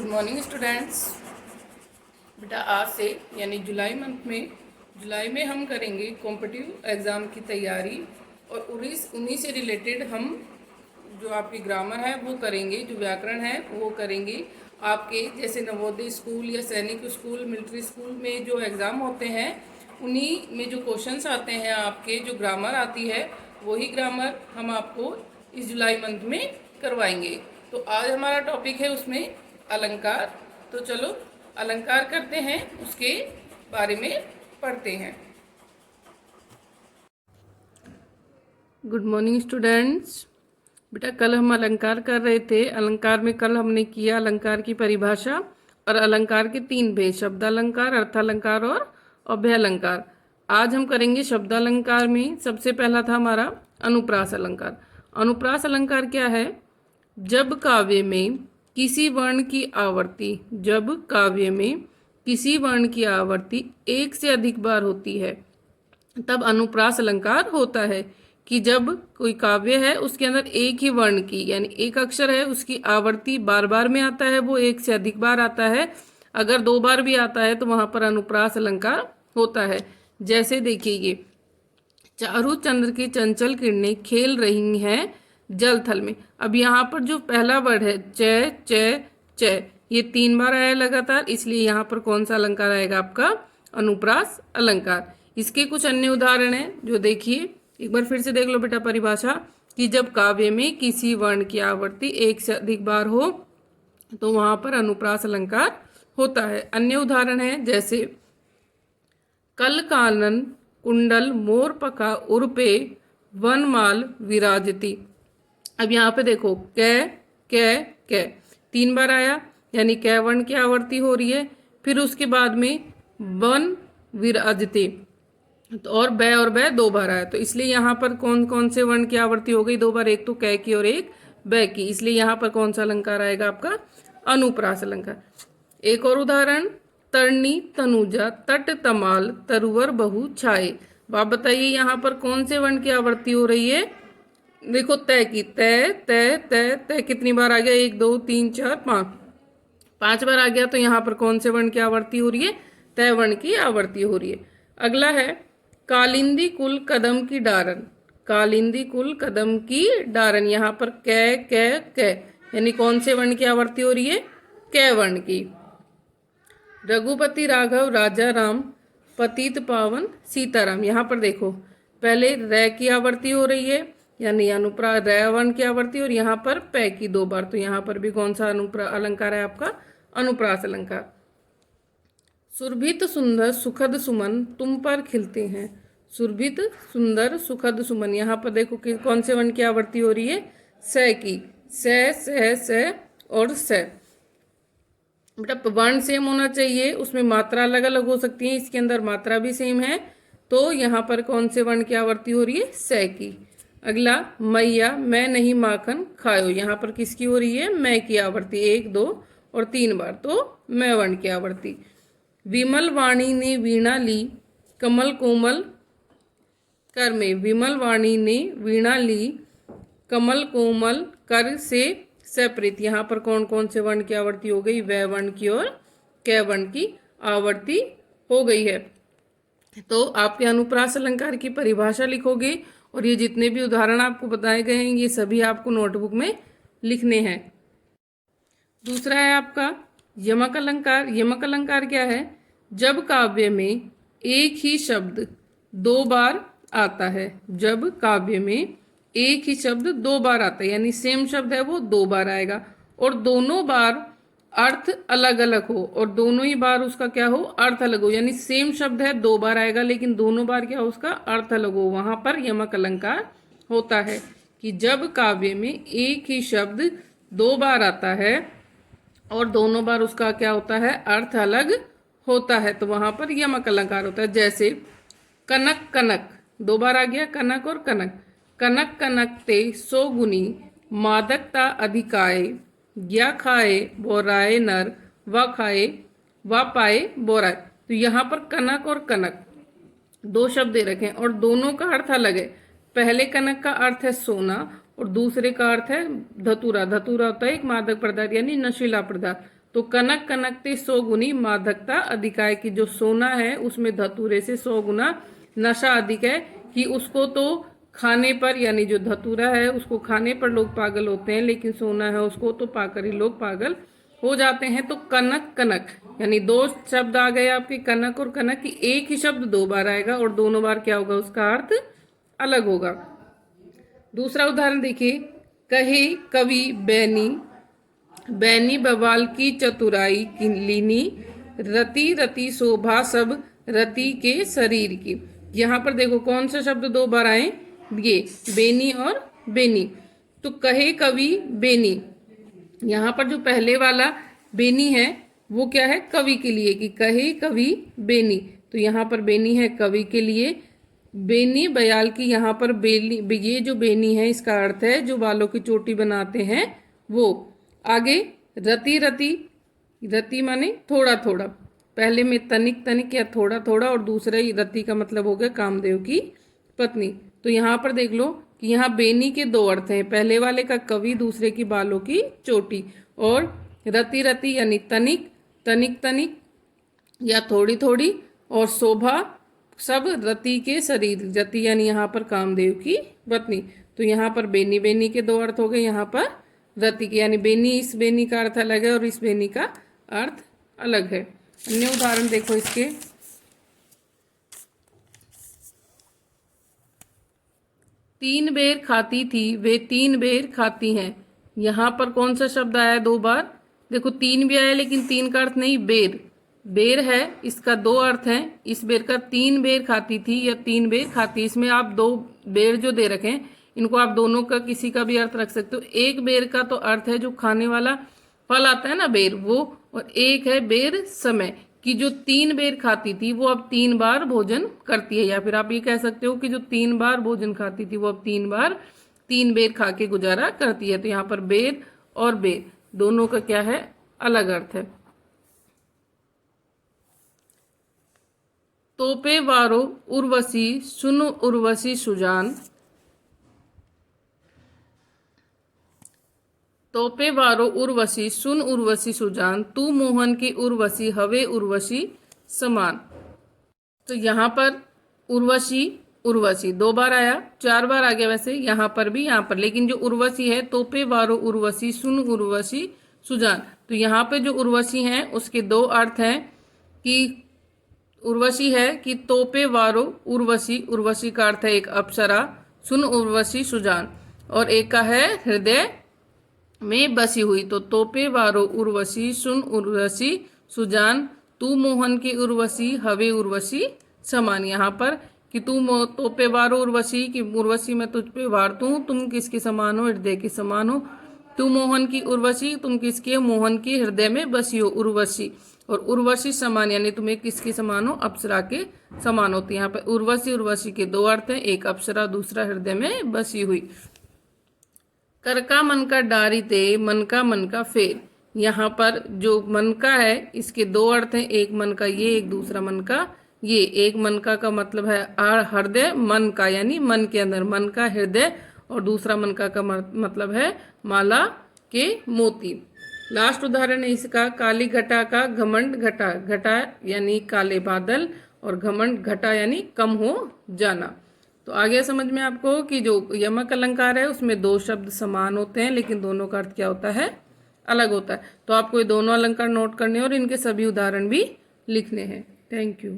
Good morning students. बेटा आज से यानी जुलाई में हम करेंगे कॉम्पिटिटिव एग्ज़ाम की तैयारी और उन्हीं से रिलेटेड हम जो आपकी ग्रामर है वो करेंगे, जो व्याकरण है वो करेंगे। आपके जैसे नवोदय स्कूल या सैनिक स्कूल, मिलिट्री स्कूल में जो एग्ज़ाम होते हैं उन्हीं में जो क्वेश्चंस आते हैं, आपके जो ग्रामर आती है वही ग्रामर हम आपको इस जुलाई मंथ में करवाएंगे। तो आज हमारा टॉपिक है उसमें अलंकार। तो चलो अलंकार करते हैं, उसके बारे में पढ़ते हैं। Good morning students. बेटा कल हम अलंकार कर रहे थे। अलंकार में कल हमने किया अलंकार की परिभाषा और अलंकार के 3 भेद, शब्दालंकार, अर्थालंकार और अभ्यालंकार। आज हम करेंगे शब्दालंकार में सबसे पहला था हमारा अनुप्रास अलंकार। अनुप्रास अलंकार क्या है? जब काव्य में किसी वर्ण की आवृत्ति एक से अधिक बार होती है तब अनुप्रास अलंकार होता है। कि जब कोई काव्य है उसके अंदर एक ही वर्ण की यानी एक अक्षर है उसकी आवृत्ति बार बार में आता है, वो एक से अधिक बार आता है। अगर 2 बार भी आता है तो वहां पर अनुप्रास अलंकार होता है। जैसे देखिए ये चारु चंद्र की चंचल किरणें खेल रही हैं जल थल में। अब यहाँ पर जो पहला वर्ड है च च च, ये 3 बार आया लगातार, इसलिए यहाँ पर कौन सा अलंकार आएगा? आपका अनुप्रास अलंकार। इसके कुछ अन्य उदाहरण हैं जो देखिए, एक बार फिर से देख लो बेटा परिभाषा कि जब काव्य में किसी वर्ण की आवृत्ति एक से अधिक बार हो तो वहां पर अनुप्रास अलंकार होता है। अन्य उदाहरण है जैसे कल कानन कुंडल मोर पका उर्पे वनमाल विराजती। अब यहाँ पे देखो कै 3 बार आया यानी कै वर्ण की आवृत्ति हो रही है। फिर उसके बाद में वन विराजते और बै 2 बार आया, तो इसलिए यहाँ पर कौन कौन से वर्ण की आवृत्ति हो गई 2 बार? एक तो कै की और एक बै की, इसलिए यहाँ पर कौन सा अलंकार आएगा? आपका अनुप्रास अलंकार। एक और उदाहरण तरनी तनुजा तट तमाल तरुवर बहु छाए। आप बताइए यहाँ पर कौन से वर्ण की आवृत्ति हो रही है? देखो तय की, तय कितनी बार आ गया? 1 2 3 4 5 बार आ गया। तो यहाँ पर कौन से वर्ण की आवृत्ति हो रही है? तय वर्ण की आवृत्ति हो रही है। अगला है कालिंदी कुल कदम की डारन, कालिंदी कुल कदम की डारन। यहाँ पर कै यानी कौन से वर्ण की आवृत्ति हो रही है? कै वर्ण की। रघुपति राघव राजा राम पतित पावन सीताराम। यहाँ पर देखो पहले रै की आवृत्ति हो रही है यानी अनुप्रास रै वर्ण की आवृत्ति, और यहाँ पर पै की 2 बार, तो यहाँ पर भी कौन सा अलंकार है? आपका अनुप्रास अलंकार। सुरभित सुंदर सुखद सुमन तुम पर खिलते हैं। सुरभित सुंदर सुखद सुमन, यहाँ पर देखो कि कौन से वर्ण की आवृत्ति हो रही है? स की, स और स। बेटा वर्ण सेम होना चाहिए, उसमें मात्रा अलग अलग हो सकती है, इसके अंदर मात्रा भी सेम है, तो यहाँ पर कौन से वर्ण की आवृत्ति हो रही है? स की। अगला मैया मैं नहीं माखन खायो, यहाँ पर किसकी हो रही है? मैं की आवृत्ति 1 2 और 3 बार, तो मैं वर्ण की आवृत्ति। विमल वाणी ने वीणा ली कमल कोमल कर में, विमल वाणी ने वीणा ली कमल कोमल कर से सप्रीत। यहाँ पर कौन कौन से वर्ण की आवृत्ति हो गई? वै वर्ण की और कै वर्ण की आवृत्ति हो गई है। तो आपके अनुप्रास अलंकार की परिभाषा लिखोगे और ये जितने भी उदाहरण आपको बताए गए हैं ये सभी आपको नोटबुक में लिखने हैं। दूसरा है आपका यमक अलंकार। यमक अलंकार क्या है? जब काव्य में एक ही शब्द 2 बार आता है, जब काव्य में एक ही शब्द 2 बार आता है यानी सेम शब्द है वो 2 बार आएगा और दोनों बार अर्थ अलग अलग हो, और दोनों ही बार उसका क्या हो? अर्थ अलग हो। यानी सेम शब्द है 2 बार आएगा लेकिन दोनों बार क्या हो? उसका अर्थ अलग हो, वहां पर यमक अलंकार होता है। कि जब काव्य में एक ही शब्द 2 बार आता है और दोनों बार उसका क्या होता है? अर्थ अलग होता है, तो वहां पर यमक अलंकार होता है। जैसे कनक कनक 2 बार आ गया, कनक और कनक। कनक कनक ते सो गुनी मादकता अधिकाए ज्ञा खाए बोराए नर व खाए व पाए बोराए। तो यहाँ पर कनक और कनक 2 शब्द दे रखे हैं और दोनों का अर्थ अलग है। पहले कनक का अर्थ है सोना और दूसरे का अर्थ है धतूरा। धतूरा होता है एक मादक पदार्थ यानी नशीला पदार्थ। तो कनक कनकते 100 गुनी मादकता अधिक है, कि जो सोना है उसमें धतूरे से 100 गुना नशा अधिक है, कि उसको तो खाने पर, यानी जो धतूरा है उसको खाने पर लोग पागल होते हैं, लेकिन सोना है उसको तो पाकर ही लोग पागल हो जाते हैं। तो कनक कनक यानी दो शब्द आ गए आपके, कनक और कनक, की एक ही शब्द 2 बार आएगा और दोनों बार क्या होगा, उसका अर्थ अलग होगा। दूसरा उदाहरण देखिए, कहे कवि बैनी, बैनी बवाल की चतुराई की लीनी, रति रति शोभा सब रति के शरीर की। यहाँ पर देखो कौन सा शब्द 2 बार आए, ये बेनी और बेनी। तो कहे कवि बेनी, यहाँ पर जो पहले वाला बेनी है वो क्या है, कवि के लिए, कि कहे कवि बेनी, तो यहाँ पर बेनी है कवि के लिए। बेनी बयाल की, यहाँ पर बेनी, ये जो बेनी है इसका अर्थ है जो बालों की चोटी बनाते हैं वो। आगे रति रति, रति माने थोड़ा थोड़ा, पहले में तनिक तनिक या थोड़ा थोड़ा, और दूसरा ही रति का मतलब हो गया कामदेव की पत्नी। तो यहाँ पर देख लो कि यहाँ बेनी के 2 अर्थ हैं, पहले वाले का कवि, दूसरे की बालों की चोटी। और रति रति यानी तनिक, तनिक तनिक या थोड़ी थोड़ी, और शोभा सब रति के शरीर, रति यानी यहाँ पर कामदेव की पत्नी। तो यहाँ पर बेनी बेनी के 2 अर्थ हो गए, यहाँ पर रति के, यानी बेनी, इस बेनी का अर्थ अलग है और इस बेनी का अर्थ अलग है। अन्य उदाहरण देखो इसके, तीन बेर खाती थी वे 3 बेर खाती हैं। यहाँ पर कौन सा शब्द आया 2 बार, देखो 3 भी आया लेकिन 3 का अर्थ नहीं, बेर, बेर है, इसका 2 अर्थ हैं। इस बेर का 3 बेर खाती थी या 3 बेर खाती, इसमें आप 2 बेर जो दे रखे हैं इनको आप दोनों का किसी का भी अर्थ रख सकते हो। एक बेर का तो अर्थ है जो खाने वाला फल आता है ना बेर, वो, और एक है बेर समय, कि जो 3 बेर खाती थी वो अब 3 बार भोजन करती है। या फिर आप ये कह सकते हो कि जो 3 बार भोजन खाती थी वो अब 3 बार 3 बेर खा के गुजारा करती है। तो यहाँ पर बेर और बेर दोनों का क्या है, अलग अर्थ है। तोपे वारो उर्वशी सुन उर्वशी सुजान, तोपे वारो उर्वशी सुन उर्वशी सुजान, तू मोहन की उर्वशी हवे उर्वशी समान। तो यहाँ पर उर्वशी उर्वशी 2 बार आया, 4 बार आ गया वैसे यहाँ पर भी, यहाँ पर, लेकिन जो उर्वशी है, तोपे वारो उर्वशी सुन उर्वशी सुजान, तो यहाँ पे जो उर्वशी हैं उसके 2 अर्थ हैं, कि उर्वशी है कि तोपे वारो उर्वशी, उर्वशी का अर्थ है एक अप्सरा, सुन उर्वशी सुजान, और एक का है हृदय में बसी हुई। तो तोपे वारो उर्वशी सुन उर्वशी सुजान, तू मोहन की उर्वशी हवे उर्वशी समान। यहाँ पर कि तू तोपे वारो उर्वशी, की उर्वशी मैं तुझ पे वारतू हूँ, तुम किसके समान हो, हृदय के समान हो। तू मोहन की उर्वशी, तुम किसके, मोहन के हृदय में बसी हो, उर्वशी। और उर्वशी समान यानी तुम्हें किसके समान हो, अप्सरा के समान होती है। यहाँ पे उर्वशी उर्वशी के 2 अर्थ हैं, एक अप्सरा, दूसरा हृदय में बसी हुई। कर का मन का डारी ते, मन का फेर, यहाँ पर जो मन का है इसके 2 अर्थ हैं, एक मन का ये, एक दूसरा मन का ये। एक मन का मतलब है हृदय, मन का यानी मन के अंदर, मन का हृदय, और दूसरा मन का मतलब है माला के मोती। लास्ट उदाहरण है इसका, काली घटा का घमंड घटा, घटा यानी काले बादल और घमंड घटा यानी कम हो जाना। तो आ गया समझ में आपको कि जो यमक अलंकार है उसमें 2 शब्द समान होते हैं लेकिन दोनों का अर्थ क्या होता है, अलग होता है। तो आपको ये दोनों अलंकार नोट करने और इनके सभी उदाहरण भी लिखने हैं। Thank you.